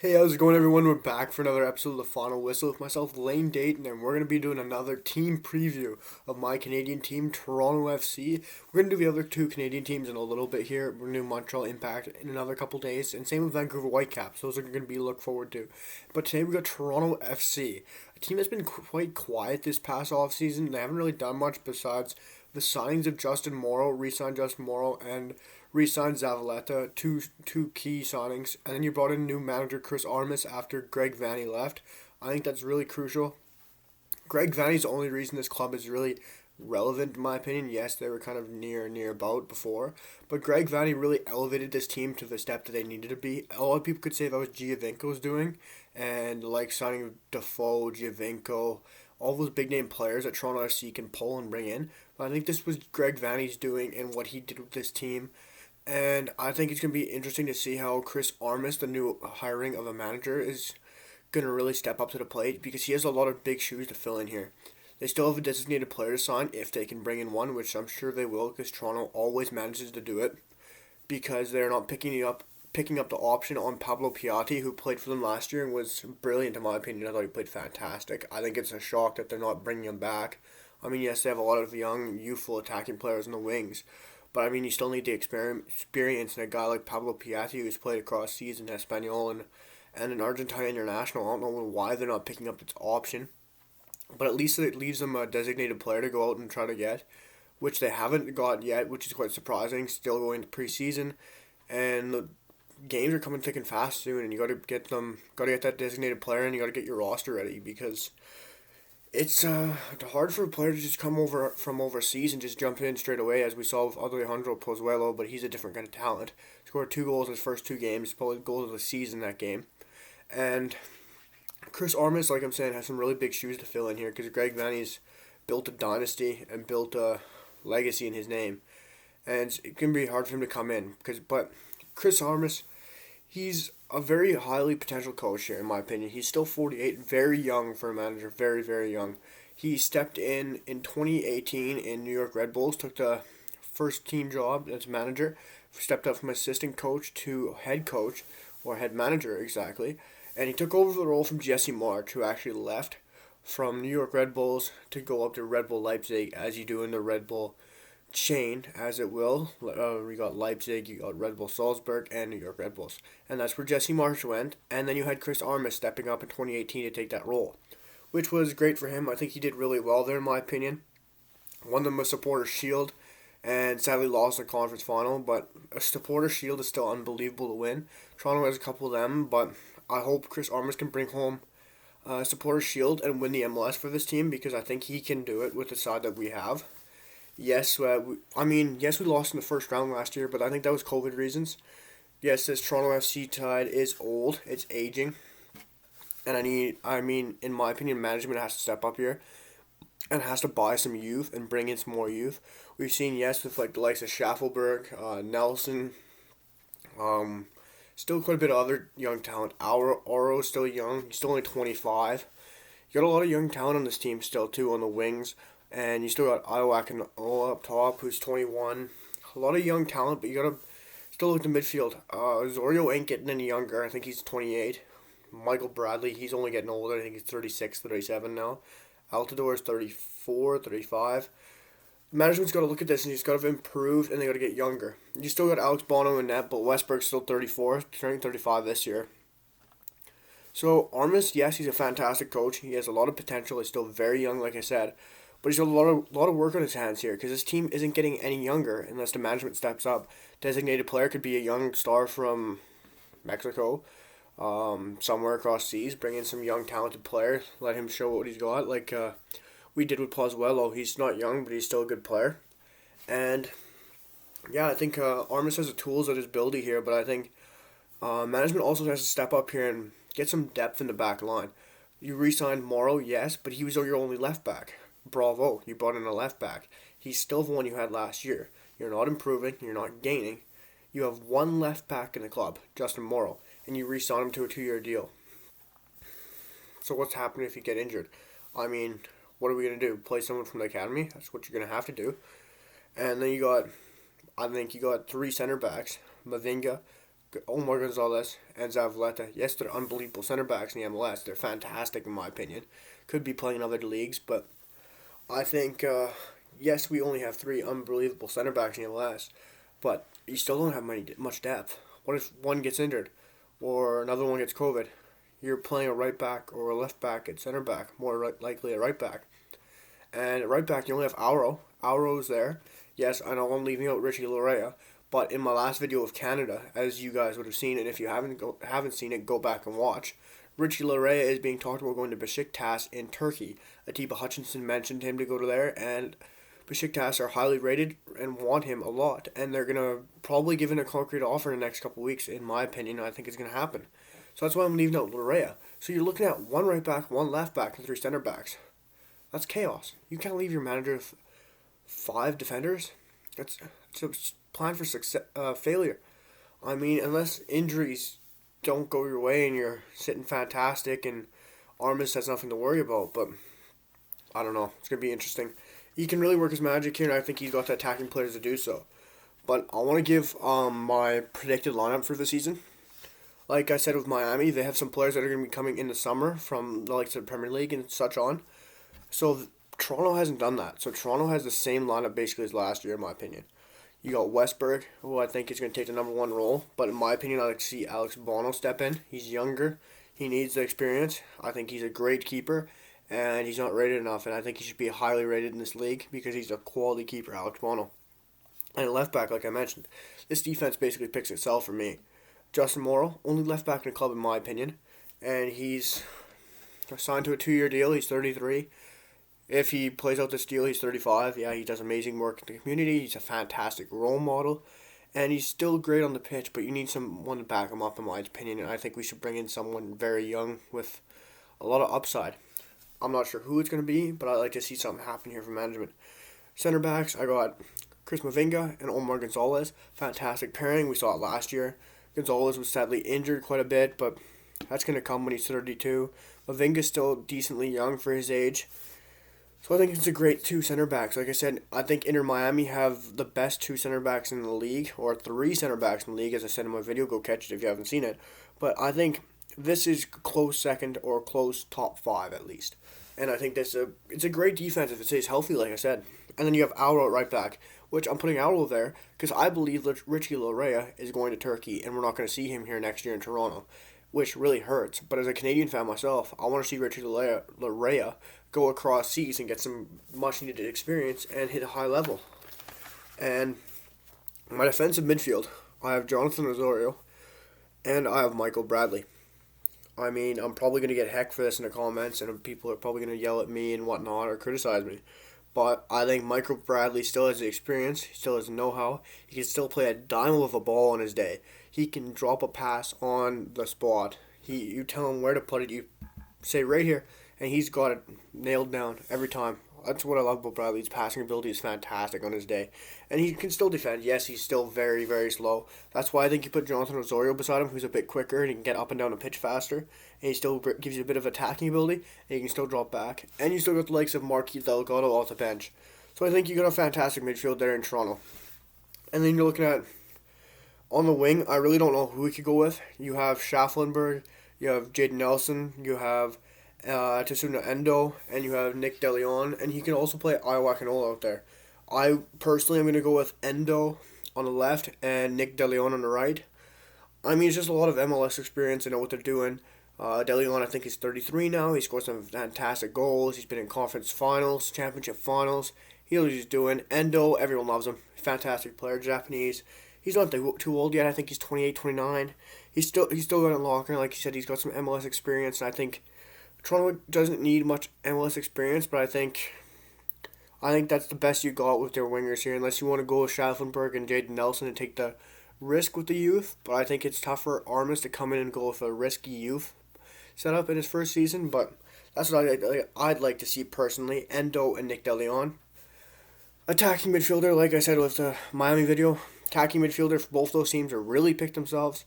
Hey, how's it going, everyone? We're back for another episode of The Final Whistle with myself, Lane Dayton, and we're going to be doing another team preview of my Canadian team, Toronto FC. We're going to do the other two Canadian teams in a little bit here. We're going to do Montreal Impact in another couple days, and same with Vancouver Whitecaps. Those are going to be look forward to. But today we got Toronto FC, a team that's been quite quiet this past offseason. They haven't really done much besides the signings of Justin Morrow, re-signed Justin Morrow, and re-signed Zavaleta, two key signings, and then you brought in new manager Chris Armas after Greg Vanney left. I think that's really crucial. Greg Vanney's the only reason this club is really relevant, in my opinion. Yes, they were kind of near about before, but Greg Vanney really elevated this team to the step that they needed to be. A lot of people could say that was Giovinco's doing, and like signing Defoe, Giovinco, all those big name players that Toronto FC can pull and bring in. But I think this was Greg Vanney's doing and what he did with this team. And I think it's going to be interesting to see how Chris Armas, the new hiring of a manager, is going to really step up to the plate because he has a lot of big shoes to fill in here. They still have a designated player to sign if they can bring in one, which I'm sure they will because Toronto always manages to do it because they're not picking up the option on Pablo Piatti, who played for them last year and was brilliant in my opinion. I thought he played fantastic. I think it's a shock that they're not bringing him back. I mean, yes, they have a lot of young, youthful attacking players in the wings, but I mean, you still need the experience in a guy like Pablo Piatti, who's played across seas in Espanol and an Argentine international. I don't know why they're not picking up this option, but at least it leaves them a designated player to go out and try to get, which they haven't got yet, which is quite surprising. Still going to preseason, and the games are coming thick and fast soon, and you got to get that designated player, and you got to get your roster ready because it's hard for a player to just come over from overseas and just jump in straight away, as we saw with ALEJANDRO Pozuelo, but he's a different kind of talent. Scored 2 goals in his first 2 games, probably goal of the season that game. And Chris Armas, like I'm saying, has some really big shoes to fill in here because Greg Vanney's built a dynasty and built a legacy in his name. And it can be hard for him to come in, but Chris Armas, he's a very highly potential coach here, in my opinion. He's still 48, very young for a manager, very, very young. He stepped in 2018 in New York Red Bulls, took the first team job as manager, stepped up from assistant coach to head coach, or head manager exactly, and he took over the role from Jesse March, who actually left from New York Red Bulls to go up to Red Bull Leipzig, as you do in the Red Bull chain, as it will. We got Leipzig, you got Red Bull Salzburg, and New York Red Bulls. And that's where Jesse Marsh went. And then you had Chris Armas stepping up in 2018 to take that role, which was great for him. I think he did really well there, in my opinion. Won them a Supporters' Shield, and sadly lost the conference final. But a Supporters' Shield is still unbelievable to win. Toronto has a couple of them, but I hope Chris Armas can bring home a Supporters' Shield and win the MLS for this team because I think he can do it with the side that we have. Yes, yes, we lost in the first round last year, but I think that was COVID reasons. Yes, this Toronto FC tide is old, it's aging, and in my opinion, management has to step up here and has to buy some youth and bring in some more youth. We've seen, yes, with like the likes of Schaffelberg, Nelson, still quite a bit of other young talent. Oro's still young, he's still only 25. You got a lot of young talent on this team still, too, on the wings. And you still got Iowak and Ola up top, who's 21. A lot of young talent, but you gotta still look at the midfield. Zorio ain't getting any younger. I think he's 28. Michael Bradley, he's only getting older. I think he's 36, 37 now. Altidore is 34, 35. Management's got to look at this and he's got to improve and they got to get younger. You still got Alex Bono in net, but Westberg's still 34, turning 35 this year. So Armas, yes, he's a fantastic coach. He has a lot of potential. He's still very young, like I said. But he's got a lot of work on his hands here because his team isn't getting any younger unless the management steps up. Designated player could be a young star from Mexico, somewhere across seas. Bring in some young talented player, let him show what he's got. Like we did with Pozuelo. He's not young, but he's still a good player. And yeah, I think Armas has the tools at his ability here, but I think management also has to step up here and get some depth in the back line. You re-signed Morrow, yes, but he was your only left back. Bravo, you brought in a left back. He's still the one you had last year. You're not improving, you're not gaining. You have one left back in the club, Justin Morrow, and you re-sign him to a 2-year deal. So what's happening if you get injured? I mean, what are we going to do? Play someone from the academy? That's what you're going to have to do. And then I think you got 3 center backs, Mavinga, Omar Gonzalez and Zavaleta. Yes, they're unbelievable center backs in the MLS. They're fantastic in my opinion. Could be playing in other leagues, but I think yes, we only have three unbelievable center backs in the MLS, but you still don't have much depth. What if one gets injured, or another one gets COVID? You're playing a right back or a left back at center back, likely a right back. And at right back, you only have Auro. Auro's there. Yes, I know I'm leaving out Richie Larea, but in my last video of Canada, as you guys would have seen, and if you haven't seen it, go back and watch. Richie Larea is being talked about going to Besiktas in Turkey. Atiba Hutchinson mentioned him to go to there, and Besiktas are highly rated and want him a lot, and they're gonna probably give him a concrete offer in the next couple of weeks. In my opinion, I think it's gonna happen. So that's why I'm leaving out Larea. So you're looking at one right back, one left back, and three center backs. That's chaos. You can't leave your manager with five defenders. That's a plan for failure. I mean, unless injuries don't go your way and you're sitting fantastic and Armas has nothing to worry about, but I don't know. It's going to be interesting. He can really work his magic here, and I think he's got the attacking players to do so. But I want to give my predicted lineup for the season. Like I said with Miami, they have some players that are going to be coming in the summer from the likes of the Premier League and such on. So Toronto hasn't done that. So Toronto has the same lineup basically as last year, in my opinion. You got Westberg, who I think is going to take the number one role. But in my opinion, I like to see Alex Bono step in. He's younger. He needs the experience. I think he's a great keeper. And he's not rated enough. And I think he should be highly rated in this league because he's a quality keeper, Alex Bono. And left back, like I mentioned. This defense basically picks itself for me. Justin Morrow, only left back in the club in my opinion. And he's signed to a 2-year deal. He's 33. If he plays out this deal, he's 35. Yeah, he does amazing work in the community. He's a fantastic role model. And he's still great on the pitch, but you need someone to back him up, in my opinion. And I think we should bring in someone very young with a lot of upside. I'm not sure who it's going to be, but I'd like to see something happen here from management. Center backs, I got Chris Mavinga and Omar Gonzalez. Fantastic pairing. We saw it last year. Gonzalez was sadly injured quite a bit, but that's going to come when he's 32. Mavinga's still decently young for his age. So I think it's a great two center backs. Like I said, I think Inter Miami have the best two center backs in the league, or three center backs in the league, as I said in my video. Go catch it if you haven't seen it. But I think this is close second or close top five at least. And I think it's a great defense if it stays healthy, like I said. And then you have Auro at right back, which I'm putting Auro there because I believe that Richie Larea is going to Turkey, and we're not going to see him here next year in Toronto, which really hurts. But as a Canadian fan myself, I want to see Richie Larea go across seas and get some much-needed experience and hit a high level. And my defensive midfield, I have Jonathan Osorio, and I have Michael Bradley. I mean, I'm probably going to get heck for this in the comments, and people are probably going to yell at me and whatnot or criticize me. But I think Michael Bradley still has the experience, he still has the know-how, he can still play a dime of a ball on his day. He can drop a pass on the spot. You tell him where to put it, you say right here, and he's got it nailed down every time. That's what I love about Bradley. His passing ability is fantastic on his day. And he can still defend. Yes, he's still very, very slow. That's why I think you put Jonathan Osorio beside him, who's a bit quicker and he can get up and down the pitch faster. And he still gives you a bit of attacking ability, and he can still drop back. And you still got the likes of Marquis Delgado off the bench. So I think you got a fantastic midfield there in Toronto. And then you're looking at, on the wing, I really don't know who we could go with. You have Schafflenberg, you have Jaden Nelson, you have Tsuna Endo, and you have Nick DeLeon, and he can also play Iowa Canola out there. I personally am going to go with Endo on the left and Nick DeLeon on the right. I mean, it's just a lot of MLS experience. I know what they're doing. DeLeon, I think, is 33 now. He scored some fantastic goals. He's been in conference finals, championship finals. He knows what he's doing. Endo, everyone loves him. Fantastic player, Japanese. He's not too old yet. I think he's 28, 29. He's still got a locker. Like you said, he's got some MLS experience, and I think Toronto doesn't need much MLS experience, but I think that's the best you got with their wingers here, unless you want to go with Schafflenberg and Jaden Nelson and take the risk with the youth. But I think it's tough for Armas to come in and go with a risky youth setup in his first season. But that's what I'd like to see personally. Endo and Nick DeLeon. Attacking midfielder, like I said with the Miami video, attacking midfielder for both those teams are really picked themselves.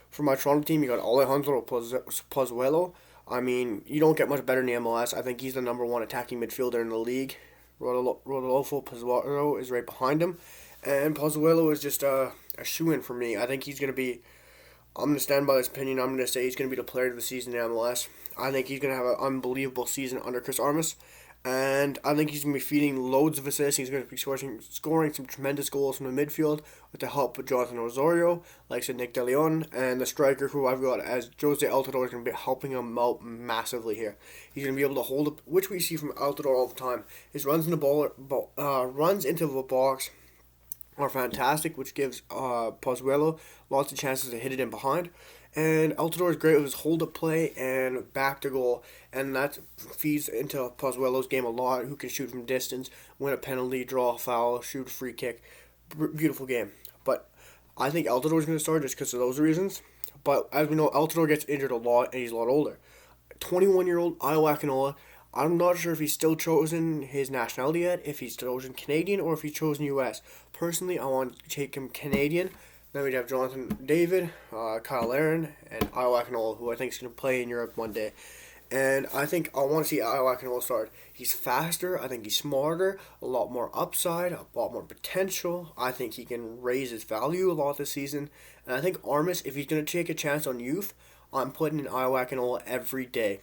For my Toronto team, you got Alejandro Pozuelo. I mean, you don't get much better in the MLS. I think he's the number one attacking midfielder in the league. Rodolfo Pozuelo is right behind him. And Pozuelo is just a shoo-in for me. I think he's going to be I'm going to stand by this opinion. I'm going to say he's going to be the player of the season in MLS. I think he's going to have an unbelievable season under Chris Armas. And I think he's going to be feeding loads of assists. He's going to be scoring some tremendous goals from the midfield with the help of Jonathan Osorio, like I said, Nick DeLeon, and the striker who I've got as Jose Altidore is going to be helping him out massively here. He's going to be able to hold up, which we see from Altidore all the time. His runs in the runs into the box are fantastic, which gives Pozuelo lots of chances to hit it in behind. And Altidore is great with his hold-up play and back to goal, and that feeds into Pozuelo's game a lot, who can shoot from distance, win a penalty, draw a foul, shoot a free kick. Beautiful game. But I think Altidore is going to start just because of those reasons. But as we know, Altidore gets injured a lot, and he's a lot older. 21-year-old Iowakinola, I'm not sure if he's still chosen his nationality yet, if he's chosen Canadian or if he's chosen U.S. Personally, I want to take him Canadian. Then we'd have Jonathan David, Kyle Aaron, and Iowakinola, who I think is going to play in Europe one day. And I think I want to see Iowakinola start. He's faster. I think he's smarter. A lot more upside. A lot more potential. I think he can raise his value a lot this season. And I think Armas, if he's going to take a chance on youth, I'm putting in Iowakinola every day.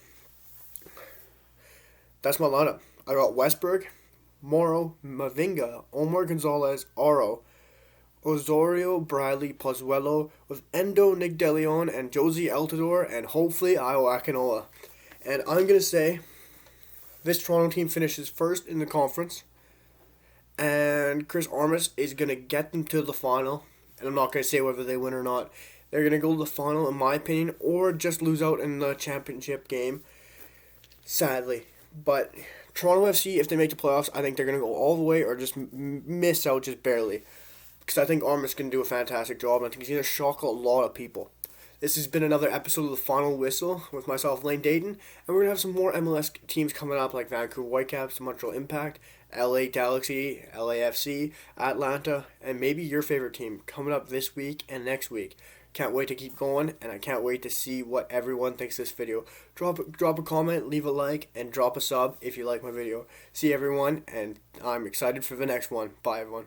That's my lineup. I got Westberg, Morrow, Mavinga, Omar Gonzalez, Oro, Osorio, Bradley, Pozuelo, with Endo, Nick DeLeon, and Josie Altidore, and hopefully Iowakinola. And I'm going to say this Toronto team finishes first in the conference, and Chris Armas is going to get them to the final. And I'm not going to say whether they win or not. They're going to go to the final, in my opinion, or just lose out in the championship game, sadly. But Toronto FC, if they make the playoffs, I think they're going to go all the way or just miss out just barely. Because I think Armas can do a fantastic job, and I think he's going to shock a lot of people. This has been another episode of The Final Whistle with myself, Lane Dayton, and we're going to have some more MLS teams coming up like Vancouver Whitecaps, Montreal Impact, LA Galaxy, LAFC, Atlanta, and maybe your favorite team coming up this week and next week. Can't wait to keep going, and I can't wait to see what everyone thinks of this video. Drop a comment, leave a like, and drop a sub if you like my video. See everyone, and I'm excited for the next one. Bye, everyone.